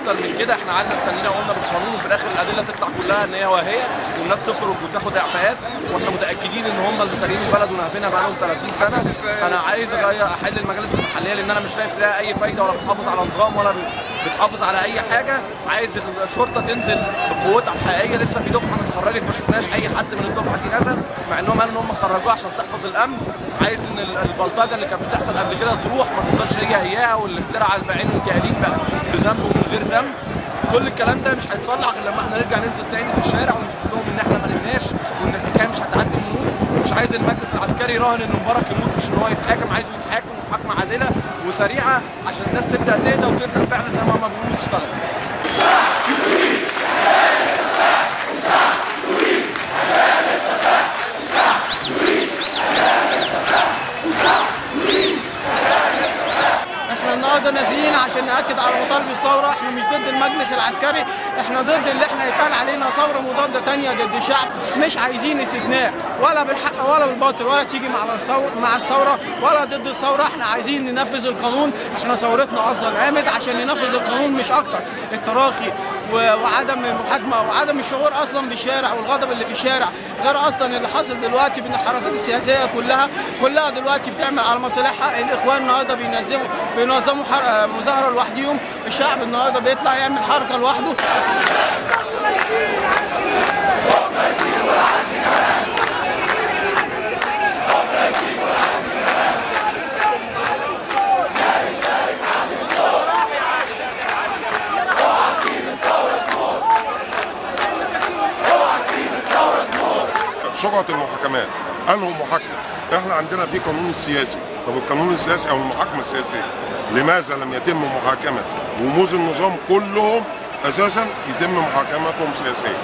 اكتر من كده. احنا قعدنا استنينا وقلنا بالقانون، وفي الاخر الادله تطلع كلها ان هي واهيه والناس تخرج وتاخد اعفاءات، واحنا متاكدين ان هم اللي سارقين البلد ونهبنا بقى لهم 30 سنه. انا عايز احل المجالس المحليه لان انا مش شايف لها اي فايده، ولا بتحافظ على نظام ولا بتحافظ على اي حاجه. عايز الشرطه تنزل بقوتها الحقيقيه. لسه في دفعه اتخرجت ما شفناش اي حد من الدفعه دي نزل، مع انهم قالوا ان هم خرجوها عشان تحفظ الامن. عايز ان البلطجه اللي كانت بتحصل قبل كده تروح، ما تفضلش هي واللي اخترع الباعين الجاهلين بقى بذنب ومن غير ذنب. كل الكلام ده مش هيتصلح غير لما احنا نرجع ننزل تاني في الشارع ونثبت لهم ان احنا ما نمناش وان الحكايه مش هتعدي الموت. مش عايز المجلس العسكري يراهن ان مبارك يموت، مش ان هو يتحاكم. عايزه يتحاكم محاكمه عادله وسريعه عشان الناس تبدا تهدى وتبدا فعلا زي ما هم بيقولوا تشتغل. النهارده نازلين عشان ناكد على مطالب الثوره. احنا مش ضد المجلس العسكري، احنا ضد اللي احنا يتقال علينا ثوره مضاده ثانيه ضد الشعب. مش عايزين استثناء ولا بالحق ولا بالباطل ولا تيجي مع الثوره ولا ضد الثوره. احنا عايزين ننفذ القانون. احنا ثورتنا اصلا قامت عشان ننفذ القانون مش اكتر. التراخي وعدم المحاكمه وعدم الشعور اصلا بالشارع والغضب اللي في الشارع، غير اصلا اللي حاصل دلوقتي بين الحركات السياسيه كلها دلوقتي بتعمل على مصالحها. الاخوان النهارده بينظموا مظاهره لوحديهم، الشعب النهارده بيطلع يعمل حركه لوحده. شجرة المحاكمات، أنهوا محاكمة؟ احنا عندنا في قانون السياسي، طب القانون السياسي أو المحاكمة السياسية لماذا لم يتم محاكمة رموز النظام كلهم أساسا يتم محاكمتهم سياسيا؟